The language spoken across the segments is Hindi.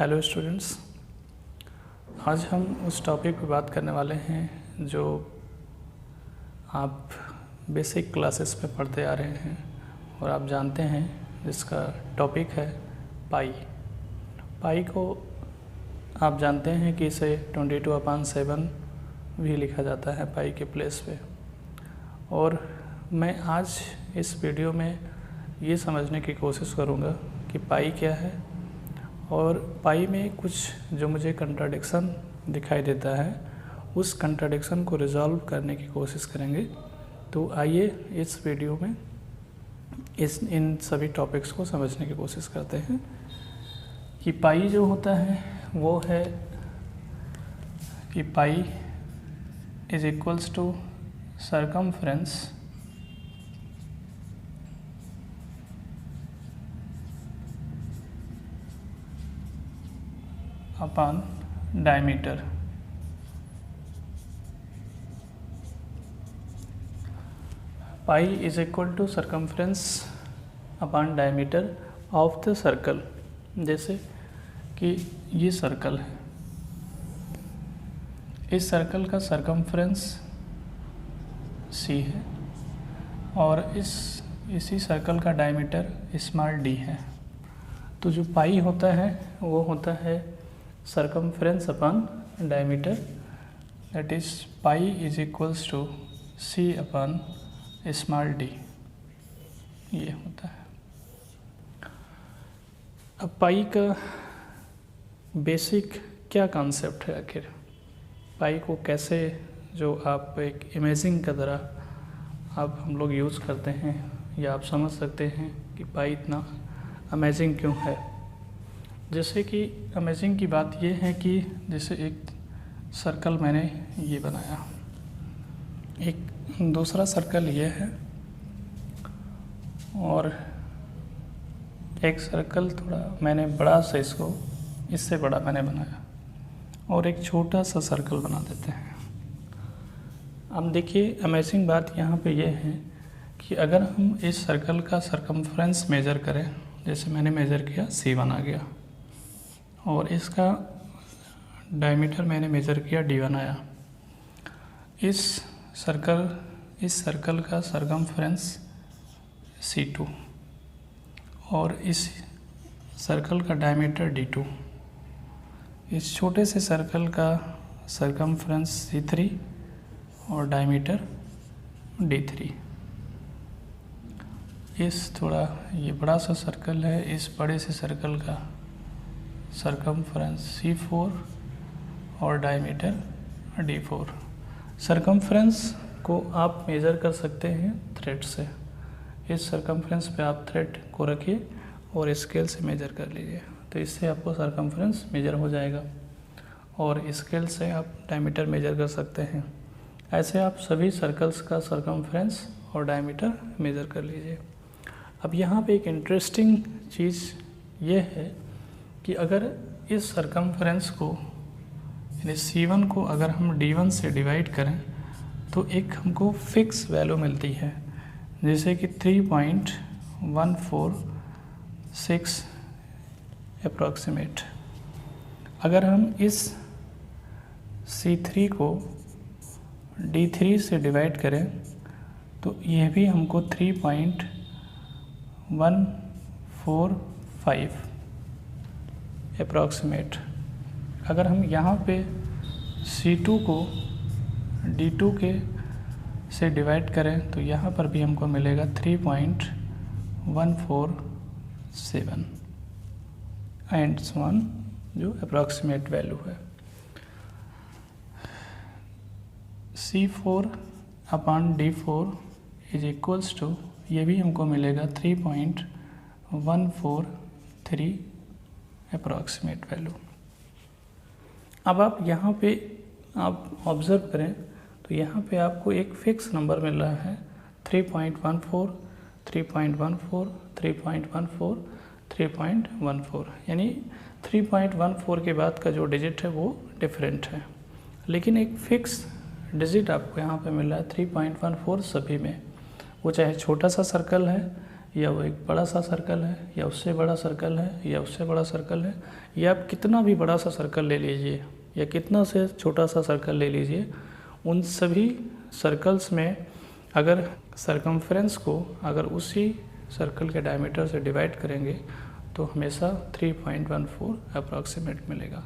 हेलो स्टूडेंट्स, आज हम उस टॉपिक पे बात करने वाले हैं जो आप बेसिक क्लासेस में पढ़ते आ रहे हैं और आप जानते हैं, जिसका टॉपिक है पाई। पाई को आप जानते हैं कि इसे 22/7 भी लिखा जाता है पाई के प्लेस पे। और मैं आज इस वीडियो में ये समझने की कोशिश करूँगा कि पाई क्या है और पाई में कुछ जो मुझे कंट्राडिक्शन दिखाई देता है, उस कंट्राडिक्शन को रिजॉल्व करने की कोशिश करेंगे। तो आइए इस वीडियो में इन सभी टॉपिक्स को समझने की कोशिश करते हैं कि पाई जो होता है वो है कि pi is equals to circumference upon diameter. Pi is equal to circumference upon diameter of the circle. जैसे कि ये सर्कल है, इस सर्कल का सरकमफ्रेंस c है और इसी सर्कल का डायमीटर स्मॉल d है। तो जो पाई होता है वो होता है circumference upon diameter, that is pi is equals to c upon small d, ये होता है। अब पाई का बेसिक क्या कॉन्सेप्ट है, आखिर पाई को कैसे जो आप एक इमेजिंग की तरह आप हम लोग यूज़ करते हैं या आप समझ सकते हैं कि पाई इतना अमेजिंग क्यों है। जैसे कि अमेजिंग की बात ये है कि जैसे एक सर्कल मैंने ये बनाया, एक दूसरा सर्कल ये है और एक सर्कल थोड़ा मैंने बड़ा सा इसको इससे बड़ा मैंने बनाया और एक छोटा सा सर्कल बना देते हैं। अब देखिए अमेजिंग बात यहाँ पे ये है कि अगर हम इस सर्कल का सरकमफ्रेंस मेज़र करें, जैसे मैंने मेज़र किया c1 आ गया और इसका डायमीटर मैंने मेज़र किया d1 आया। इस सर्कल का सरकमफ्रेंस c2 और इस सर्कल का डायमीटर d2, इस छोटे से सर्कल का सरकमफ्रेंस c3 और डायमीटर d3। इस थोड़ा ये बड़ा सा सर्कल है, इस बड़े से सर्कल का सरकमफ्रेंस c4 और डायमीटर d4। सरकमफ्रेंस को आप मेज़र कर सकते हैं थ्रेड से। इस सरकमफ्रेंस पे आप थ्रेड को रखिए और स्केल से मेज़र कर लीजिए, तो इससे आपको सरकमफ्रेंस मेज़र हो जाएगा और स्केल से आप डायमीटर मेज़र कर सकते हैं। ऐसे आप सभी सर्कल्स का सरकमफ्रेंस और डायमीटर मेज़र कर लीजिए। अब यहाँ पे एक इंटरेस्टिंग चीज़ ये है कि अगर इस सरकमफ्रेंस को यानी c1 को अगर हम d1 से डिवाइड करें तो एक हमको फिक्स वैल्यू मिलती है, जैसे कि 3.146 अप्रॉक्सीमेट। अगर हम इस c3 को d3 से डिवाइड करें तो यह भी हमको 3.145 अप्रॉक्सीमेट। अगर हम यहाँ पे c2 को d2 के से डिवाइड करें तो यहाँ पर भी हमको मिलेगा 3.147 एंड सो ऑन, जो अप्रॉक्सीमेट वैल्यू है। c4 upon d4 is equals to, ये भी हमको मिलेगा 3.143 अप्रॉक्सीमेट वैल्यू। अब आप यहाँ पे आप ऑब्ज़र्व करें तो यहाँ पे आपको एक फिक्स नंबर मिल रहा है 3.14, 3.14, 3.14, 3.14, यानी 3.14 के बाद का जो डिजिट है वो डिफरेंट है, लेकिन एक फिक्स डिजिट आपको यहाँ पे मिल रहा है 3.14 सभी में, वो चाहे छोटा सा सर्कल है या वो एक बड़ा सा सर्कल है, या उससे बड़ा सर्कल है, या उससे बड़ा सर्कल है, या आप कितना भी बड़ा सा सर्कल ले लीजिए या कितना से छोटा सा सर्कल ले लीजिए, उन सभी सर्कल्स में अगर सरकमफ्रेंस को अगर उसी सर्कल के डायमीटर से डिवाइड करेंगे तो हमेशा 3.14 अप्रॉक्सीमेट मिलेगा।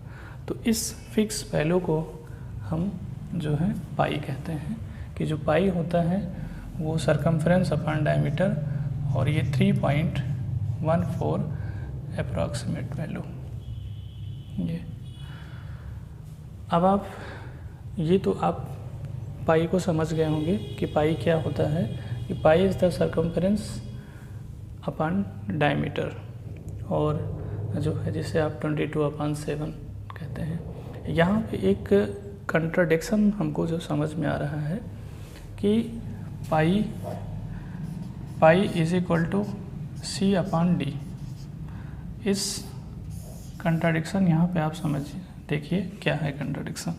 तो इस फिक्स वैल्यू को हम जो है पाई कहते हैं, कि जो पाई होता है वो सरकमफ्रेंस अपॉन डायमीटर, और ये 3.14 अप्रॉक्सीमेट वैल्यू। ये अब आप ये तो आप पाई को समझ गए होंगे कि पाई क्या होता है, कि pi is the circumference upon diameter, और जो है जिसे आप 22/7 कहते हैं। यहाँ पे एक कंट्राडिक्शन हमको जो समझ में आ रहा है कि pi is equal to C upon D. इस कंट्राडिक्शन यहाँ पे आप समझिए, देखिए क्या है कंट्राडिक्शन।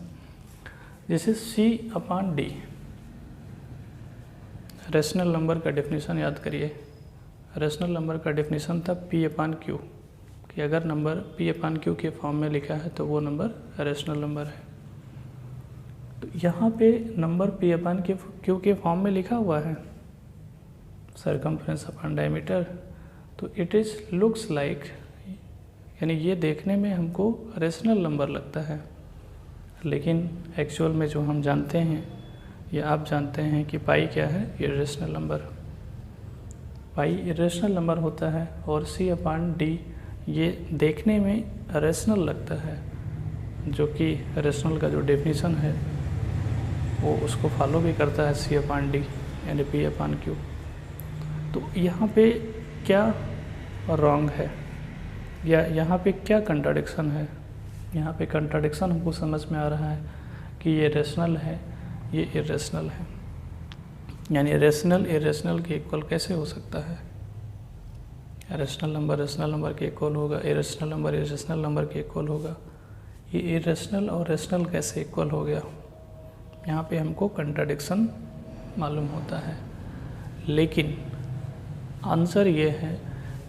जैसे C upon D, rational number का डेफिनेशन याद करिए। रेशनल नंबर का डेफिनेशन था पी अपॉन क्यू, कि अगर नंबर पी अपॉन क्यू के फॉर्म में लिखा है तो वो नंबर रेशनल नंबर है। तो यहाँ पे नंबर पी अपॉन क्यू के फॉर्म में लिखा हुआ है सरकमफ्रेंस अपॉन डायमीटर, तो इट इज़ लुक्स लाइक, यानी ये देखने में हमको रेशनल नंबर लगता है, लेकिन एक्चुअल में जो हम जानते हैं या आप जानते हैं कि पाई क्या है, इरेशनल नंबर। पाई इरेशनल नंबर होता है, और सी अपॉन डी ये देखने में रेशनल लगता है, जो कि रेशनल का जो डेफिनेशन है वो उसको फॉलो भी करता है, सी अपॉन डी यानी पी अपॉन क्यू। तो यहाँ पे क्या रॉन्ग है या यहाँ पे क्या कंट्राडिक्शन है? यहाँ पे कंट्राडिक्शन हमको समझ में आ रहा है कि ये रेशनल है, ये इरेशनल है, यानी रेशनल इरेशनल के इक्वल कैसे हो सकता है? रेशनल नंबर के इक्वल होगा, इरेशनल नंबर इरेशनल नंबर के इक्वल होगा, ये इरेशनल और रेशनल कैसे इक्वल हो गया? यहाँ पे हमको कंट्राडिक्शन मालूम होता है, लेकिन आंसर ये है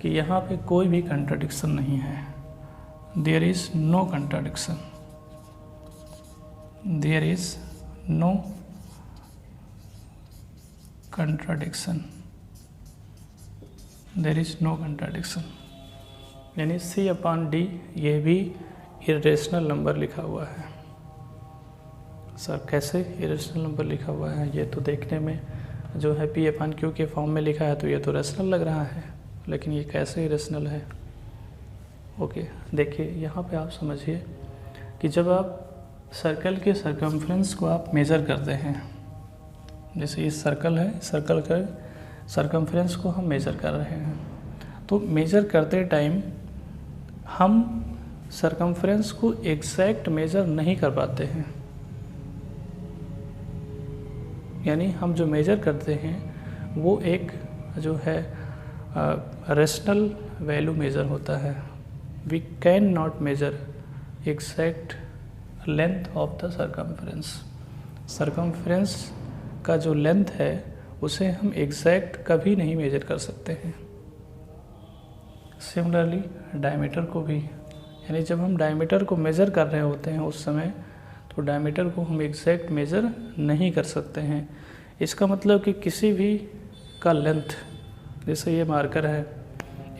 कि यहाँ पे कोई भी कंट्राडिक्शन नहीं है। There is no contradiction, there is no contradiction, there is no contradiction. यानी सी अपॉन डी ये भी इरेशनल नंबर लिखा हुआ है। सर कैसे इरेशनल नंबर लिखा हुआ है? ये तो देखने में जो है पी अपॉन क्यू के फॉर्म में लिखा है तो ये तो रेशनल लग रहा है, लेकिन ये कैसे इरेशनल है? ओके, देखिए यहाँ पे आप समझिए कि जब आप सर्कल के सरकमफ्रेंस को आप मेज़र करते हैं, जैसे इस सर्कल है, सर्कल का सरकमफ्रेंस को हम मेज़र कर रहे हैं, तो मेज़र करते टाइम हम सरकमफ्रेंस को एग्जैक्ट मेज़र नहीं कर पाते हैं। यानी हम जो मेज़र करते हैं वो एक जो है रेशनल वैल्यू मेज़र होता है। We can not measure exact length of the circumference. Circumference का जो लेंथ है उसे हम एग्जैक्ट कभी नहीं मेज़र कर सकते हैं। सिमिलरली डायमीटर को भी, यानी जब हम डायमीटर को मेज़र कर रहे होते हैं उस समय तो डायमीटर को हम एग्जैक्ट मेज़र नहीं कर सकते हैं। इसका मतलब कि किसी भी का लेंथ, जैसे ये मार्कर है,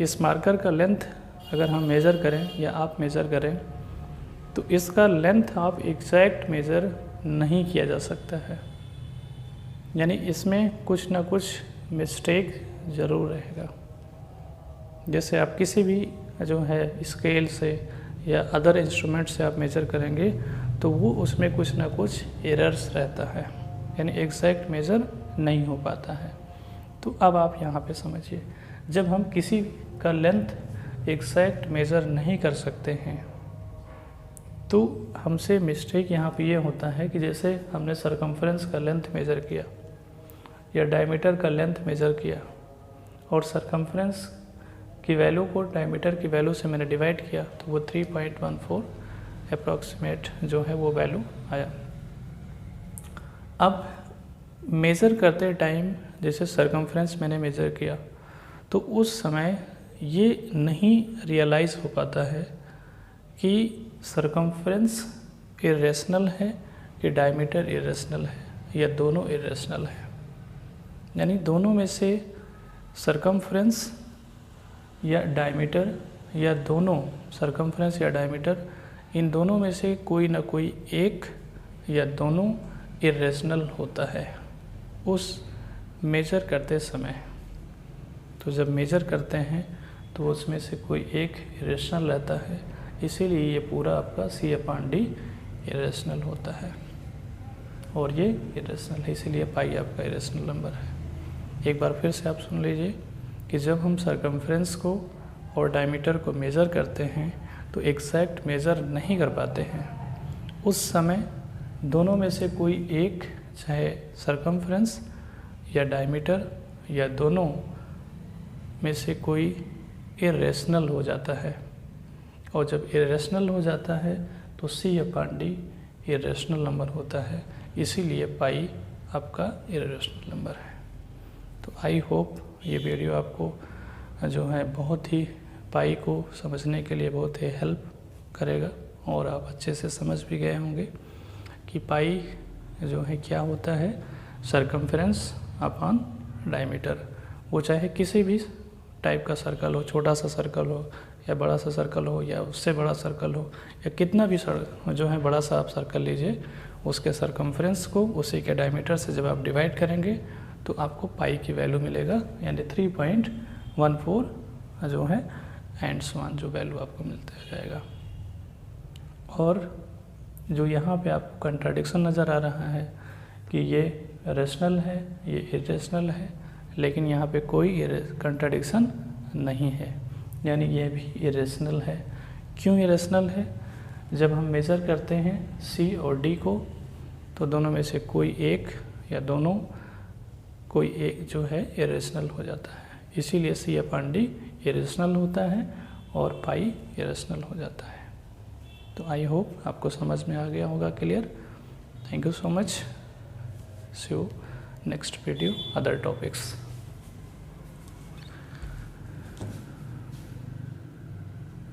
इस मार्कर का लेंथ अगर हम मेज़र करें या आप मेज़र करें तो इसका लेंथ आप एग्जैक्ट मेज़र नहीं किया जा सकता है। यानी इसमें कुछ ना कुछ मिस्टेक ज़रूर रहेगा। जैसे आप किसी भी जो है स्केल से या अदर इंस्ट्रूमेंट से आप मेज़र करेंगे तो वो उसमें कुछ ना कुछ एरर्स रहता है, यानी एग्जैक्ट मेज़र नहीं हो पाता है। तो अब आप यहाँ पे समझिए, जब हम किसी का लेंथ एग्जैक्ट मेज़र नहीं कर सकते हैं तो हमसे मिस्टेक यहाँ पे ये होता है कि जैसे हमने सरकमफ्रेंस का लेंथ मेज़र किया या डायमीटर का लेंथ मेज़र किया और सरकमफ्रेंस की वैल्यू को डायमीटर की वैल्यू से मैंने डिवाइड किया तो वो 3.14 अप्रॉक्सीमेट जो है वो वैल्यू आया। अब मेज़र करते टाइम जैसे सरकमफ्रेंस मैंने मेज़र किया तो उस समय ये नहीं रियलाइज़ हो पाता है कि सरकमफ्रेंस इरेशनल है कि डायमीटर इरेशनल है या दोनों इरेशनल है। यानी दोनों में से सरकमफ्रेंस या डायमीटर या दोनों सरकमफ्रेंस या डायमीटर, इन दोनों में से कोई ना कोई एक या दोनों इरेशनल होता है उस मेजर करते समय। तो जब मेजर करते हैं तो उसमें से कोई एक इरेशनल रहता है, इसीलिए ये पूरा आपका C/D इरेशनल होता है और ये इरेशनल है, इसीलिए पाई आपका इरेशनल नंबर है। एक बार फिर से आप सुन लीजिए कि जब हम सरकमफ्रेंस को और डायमीटर को मेज़र करते हैं तो एग्जैक्ट मेज़र नहीं कर पाते हैं। उस समय दोनों में से कोई एक, चाहे सरकमफ्रेंस या डायमीटर या दोनों में से कोई इरेशनल हो जाता है, और जब इरेशनल हो जाता है तो C/D इरेशनल नंबर होता है, इसीलिए पाई आपका इरेशनल नंबर है। तो आई होप ये वीडियो आपको जो है बहुत ही पाई को समझने के लिए बहुत ही हेल्प करेगा और आप अच्छे से समझ भी गए होंगे कि पाई जो है क्या होता है, सरकमफ्रेंस अपॉन डायमीटर। वो चाहे किसी भी टाइप का सर्कल हो, छोटा सा सर्कल हो या बड़ा सा सर्कल हो या उससे बड़ा सर्कल हो या कितना भी जो है बड़ा सा आप सर्कल लीजिए, उसके सरकमफ्रेंस को उसी के डायमीटर से जब आप डिवाइड करेंगे तो आपको पाई की वैल्यू मिलेगा, यानी 3.14 जो है एंड सो ऑन जो वैल्यू आपको मिलता जाएगा। और जो यहाँ पे आपको कंट्राडिक्शन नज़र आ रहा है कि ये रेशनल है, ये इरेशनल है, लेकिन यहाँ पे कोई कंट्राडिक्शन नहीं है, यानी ये भी इरेशनल है। क्यों इरेशनल है? जब हम मेज़र करते हैं C और D को तो दोनों में से कोई एक या दोनों कोई एक जो है इरेशनल हो जाता है, इसीलिए C/D इरेशनल होता है और पाई इरेशनल हो जाता है। तो आई होप आपको समझ में आ गया होगा clear. Thank you so much. See you next video other topics.